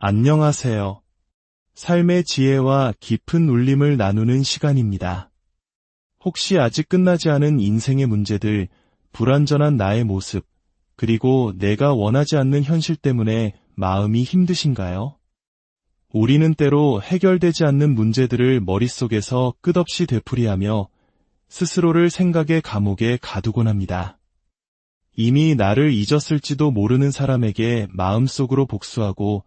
안녕하세요. 삶의 지혜와 깊은 울림을 나누는 시간입니다. 혹시 아직 끝나지 않은 인생의 문제들, 불완전한 나의 모습, 그리고 내가 원하지 않는 현실 때문에 마음이 힘드신가요? 우리는 때로 해결되지 않는 문제들을 머릿속에서 끝없이 되풀이하며 스스로를 생각의 감옥에 가두곤 합니다. 이미 나를 잊었을지도 모르는 사람에게 마음속으로 복수하고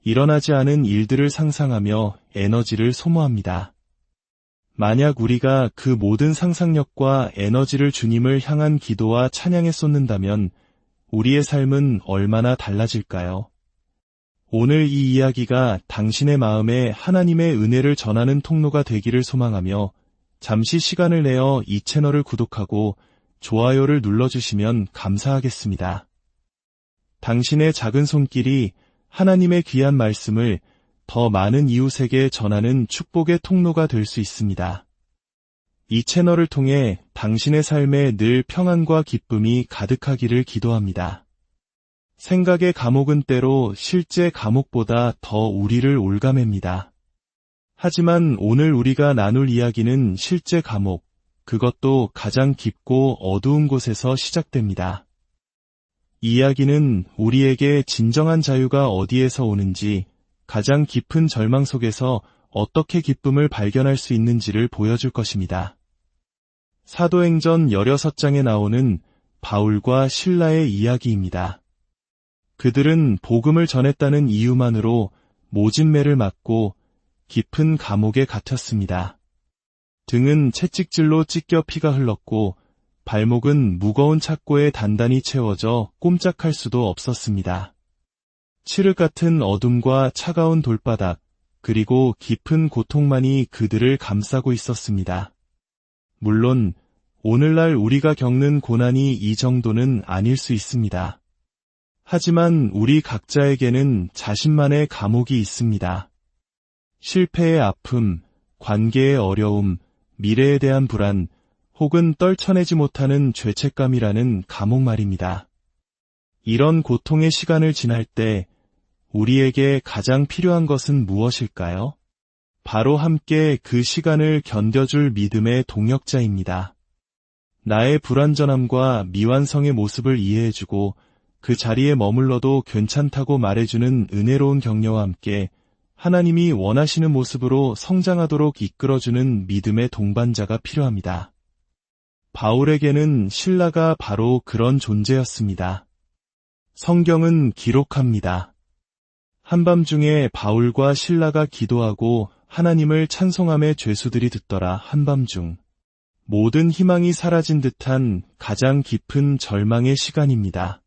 일어나지 않은 일들을 상상하며 에너지를 소모합니다. 만약 우리가 그 모든 상상력과 에너지를 주님을 향한 기도와 찬양에 쏟는다면 우리의 삶은 얼마나 달라질까요? 오늘 이 이야기가 당신의 마음에 하나님의 은혜를 전하는 통로가 되기를 소망하며 잠시 시간을 내어 이 채널을 구독하고 좋아요를 눌러주시면 감사하겠습니다. 당신의 작은 손길이 하나님의 귀한 말씀을 더 많은 이웃에게 전하는 축복의 통로가 될 수 있습니다. 이 채널을 통해 당신의 삶에 늘 평안과 기쁨이 가득하기를 기도합니다. 생각의 감옥은 때로 실제 감옥보다 더 우리를 올가맵니다. 하지만 오늘 우리가 나눌 이야기는 실제 감옥, 그것도 가장 깊고 어두운 곳에서 시작됩니다. 이 이야기는 우리에게 진정한 자유가 어디에서 오는지, 가장 깊은 절망 속에서 어떻게 기쁨을 발견할 수 있는지를 보여줄 것입니다. 사도행전 16장에 나오는 바울과 실라의 이야기입니다. 그들은 복음을 전했다는 이유만으로 모진매를 맞고 깊은 감옥에 갇혔습니다. 등은 채찍질로 찢겨 피가 흘렀고 발목은 무거운 착고에 단단히 채워져 꼼짝할 수도 없었습니다. 칠흑 같은 어둠과 차가운 돌바닥, 그리고 깊은 고통만이 그들을 감싸고 있었습니다. 물론 오늘날 우리가 겪는 고난이 이 정도는 아닐 수 있습니다. 하지만 우리 각자에게는 자신만의 감옥이 있습니다. 실패의 아픔, 관계의 어려움, 미래에 대한 불안, 혹은 떨쳐내지 못하는 죄책감이라는 감옥 말입니다. 이런 고통의 시간을 지날 때 우리에게 가장 필요한 것은 무엇일까요? 바로 함께 그 시간을 견뎌줄 믿음의 동역자입니다. 나의 불완전함과 미완성의 모습을 이해해주고 그 자리에 머물러도 괜찮다고 말해주는 은혜로운 격려와 함께 하나님이 원하시는 모습으로 성장하도록 이끌어주는 믿음의 동반자가 필요합니다. 바울에게는 실라가 바로 그런 존재였습니다. 성경은 기록합니다. 한밤중에 바울과 실라가 기도하고 하나님을 찬송함에 죄수들이 듣더라. 한밤중. 모든 희망이 사라진 듯한 가장 깊은 절망의 시간입니다.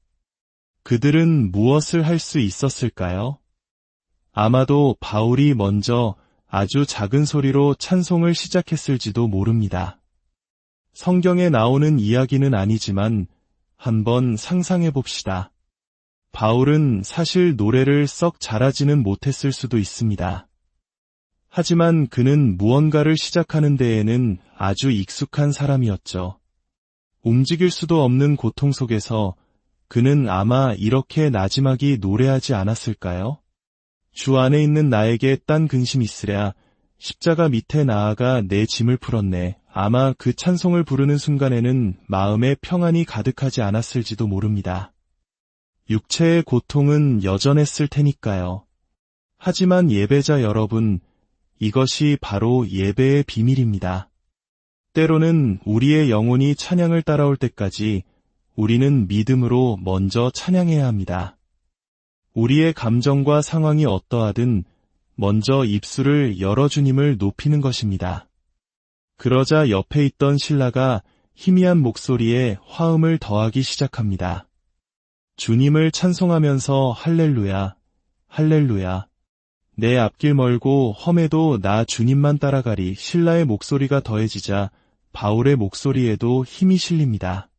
그들은 무엇을 할 수 있었을까요? 아마도 바울이 먼저 아주 작은 소리로 찬송을 시작했을지도 모릅니다. 성경에 나오는 이야기는 아니지만 한번 상상해 봅시다. 바울은 사실 노래를 썩 잘하지는 못했을 수도 있습니다. 하지만 그는 무언가를 시작하는 데에는 아주 익숙한 사람이었죠. 움직일 수도 없는 고통 속에서 그는 아마 이렇게 나지막이 노래하지 않았을까요? 주 안에 있는 나에게 딴 근심 있으랴, 십자가 밑에 나아가 내 짐을 풀었네. 아마 그 찬송을 부르는 순간에는 마음에 평안이 가득하지 않았을지도 모릅니다. 육체의 고통은 여전했을 테니까요. 하지만 예배자 여러분, 이것이 바로 예배의 비밀입니다. 때로는 우리의 영혼이 찬양을 따라올 때까지 우리는 믿음으로 먼저 찬양해야 합니다. 우리의 감정과 상황이 어떠하든 먼저 입술을 열어 주님을 높이는 것입니다. 그러자 옆에 있던 실라가 희미한 목소리에 화음을 더하기 시작합니다. 주님을 찬송하면서 할렐루야, 할렐루야. 내 앞길 멀고 험해도 나 주님만 따라가리. 실라의 목소리가 더해지자 바울의 목소리에도 힘이 실립니다.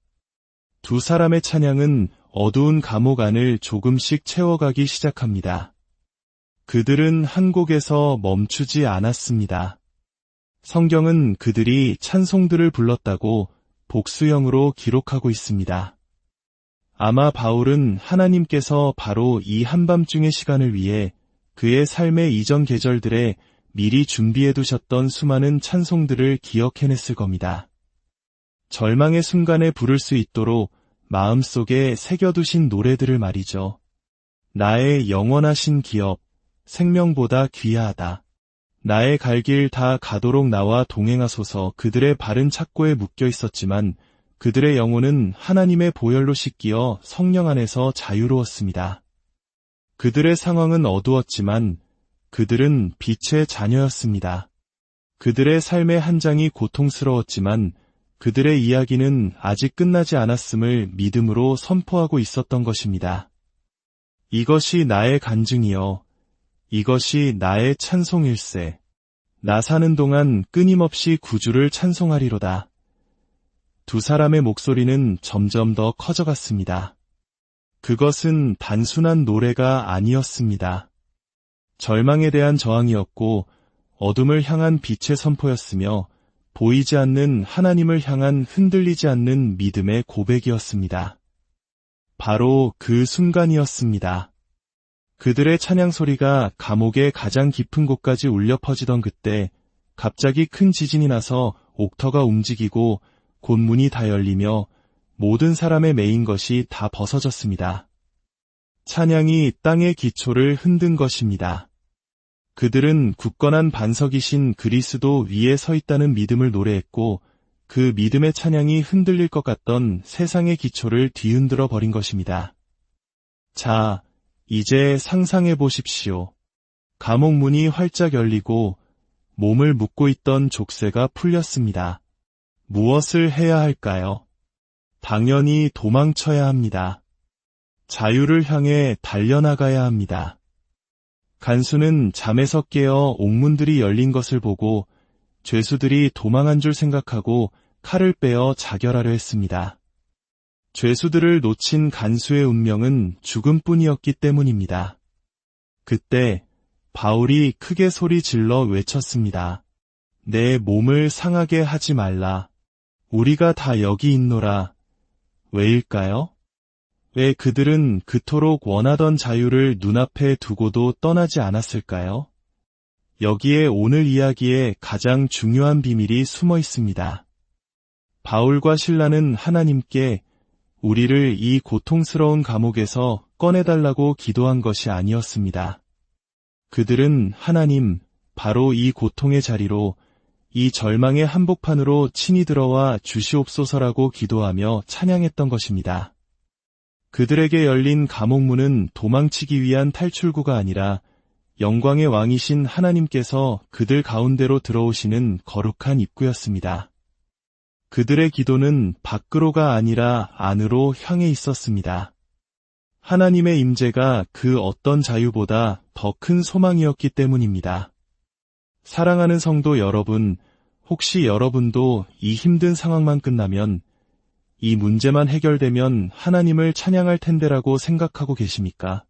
두 사람의 찬양은 어두운 감옥 안을 조금씩 채워가기 시작합니다. 그들은 한 곡에서 멈추지 않았습니다. 성경은 그들이 찬송들을 불렀다고 복수형으로 기록하고 있습니다. 아마 바울은 하나님께서 바로 이 한밤중의 시간을 위해 그의 삶의 이전 계절들에 미리 준비해두셨던 수많은 찬송들을 기억해냈을 겁니다. 절망의 순간에 부를 수 있도록 마음속에 새겨두신 노래들을 말이죠. 나의 영원하신 기업, 생명보다 귀하다. 나의 갈 길 다 가도록 나와 동행하소서. 그들의 발은 착고에 묶여 있었지만 그들의 영혼은 하나님의 보혈로 씻기어 성령 안에서 자유로웠습니다. 그들의 상황은 어두웠지만 그들은 빛의 자녀였습니다. 그들의 삶의 한 장이 고통스러웠지만 그들의 이야기는 아직 끝나지 않았음을 믿음으로 선포하고 있었던 것입니다. 이것이 나의 간증이여. 이것이 나의 찬송일세. 나 사는 동안 끊임없이 구주를 찬송하리로다. 두 사람의 목소리는 점점 더 커져갔습니다. 그것은 단순한 노래가 아니었습니다. 절망에 대한 저항이었고 어둠을 향한 빛의 선포였으며 보이지 않는 하나님을 향한 흔들리지 않는 믿음의 고백이었습니다. 바로 그 순간이었습니다. 그들의 찬양 소리가 감옥의 가장 깊은 곳까지 울려 퍼지던 그때 갑자기 큰 지진이 나서 옥터가 움직이고 곧 문이 다 열리며 모든 사람의 매인 것이 다 벗어졌습니다. 찬양이 땅의 기초를 흔든 것입니다. 그들은 굳건한 반석이신 그리스도 위에 서 있다는 믿음을 노래했고 그 믿음의 찬양이 흔들릴 것 같던 세상의 기초를 뒤흔들어 버린 것입니다. 자, 이제 상상해 보십시오. 감옥 문이 활짝 열리고 몸을 묶고 있던 족쇄가 풀렸습니다. 무엇을 해야 할까요? 당연히 도망쳐야 합니다. 자유를 향해 달려나가야 합니다. 간수는 잠에서 깨어 옥문들이 열린 것을 보고 죄수들이 도망한 줄 생각하고 칼을 빼어 자결하려 했습니다. 죄수들을 놓친 간수의 운명은 죽음뿐이었기 때문입니다. 그때 바울이 크게 소리 질러 외쳤습니다. 내 몸을 상하게 하지 말라. 우리가 다 여기 있노라. 왜일까요? 왜 그들은 그토록 원하던 자유를 눈앞에 두고도 떠나지 않았을까요? 여기에 오늘 이야기의 가장 중요한 비밀이 숨어 있습니다. 바울과 실라는 하나님께 우리를 이 고통스러운 감옥에서 꺼내달라고 기도한 것이 아니었습니다. 그들은 하나님, 바로 이 고통의 자리로, 이 절망의 한복판으로 친히 들어와 주시옵소서라고 기도하며 찬양했던 것입니다. 그들에게 열린 감옥문은 도망치기 위한 탈출구가 아니라 영광의 왕이신 하나님께서 그들 가운데로 들어오시는 거룩한 입구였습니다. 그들의 기도는 밖으로가 아니라 안으로 향해 있었습니다. 하나님의 임재가 그 어떤 자유보다 더 큰 소망이었기 때문입니다. 사랑하는 성도 여러분, 혹시 여러분도 이 힘든 상황만 끝나면, 이 문제만 해결되면 하나님을 찬양할 텐데라고 생각하고 계십니까?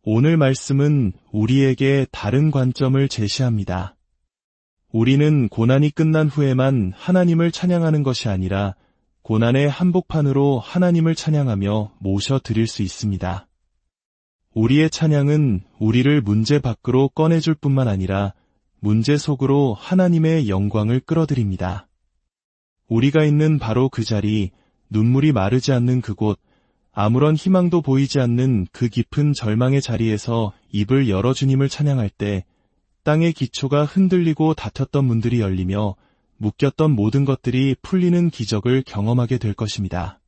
오늘 말씀은 우리에게 다른 관점을 제시합니다. 우리는 고난이 끝난 후에만 하나님을 찬양하는 것이 아니라 고난의 한복판으로 하나님을 찬양하며 모셔드릴 수 있습니다. 우리의 찬양은 우리를 문제 밖으로 꺼내줄 뿐만 아니라 문제 속으로 하나님의 영광을 끌어들입니다. 우리가 있는 바로 그 자리, 눈물이 마르지 않는 그곳, 아무런 희망도 보이지 않는 그 깊은 절망의 자리에서 입을 열어 주님을 찬양할 때 땅의 기초가 흔들리고 닫혔던 문들이 열리며 묶였던 모든 것들이 풀리는 기적을 경험하게 될 것입니다.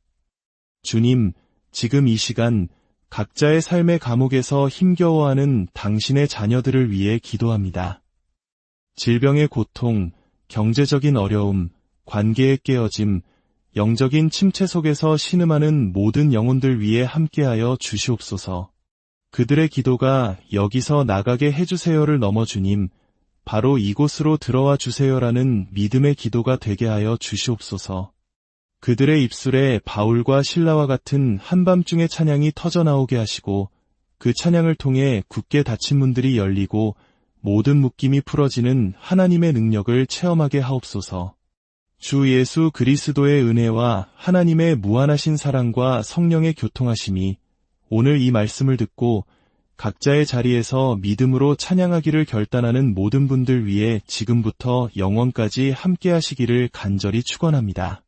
주님, 지금 이 시간 각자의 삶의 감옥에서 힘겨워하는 당신의 자녀들을 위해 기도합니다. 질병의 고통, 경제적인 어려움, 관계의 깨어짐, 영적인 침체 속에서 신음하는 모든 영혼들 위해 함께하여 주시옵소서. 그들의 기도가 여기서 나가게 해주세요를 넘어 주님, 바로 이곳으로 들어와 주세요라는 믿음의 기도가 되게 하여 주시옵소서. 그들의 입술에 바울과 실라와 같은 한밤중의 찬양이 터져나오게 하시고 그 찬양을 통해 굳게 닫힌 문들이 열리고 모든 묶임이 풀어지는 하나님의 능력을 체험하게 하옵소서. 주 예수 그리스도의 은혜와 하나님의 무한하신 사랑과 성령의 교통하심이 오늘 이 말씀을 듣고 각자의 자리에서 믿음으로 찬양하기를 결단하는 모든 분들 위해 지금부터 영원까지 함께 하시기를 간절히 축원합니다.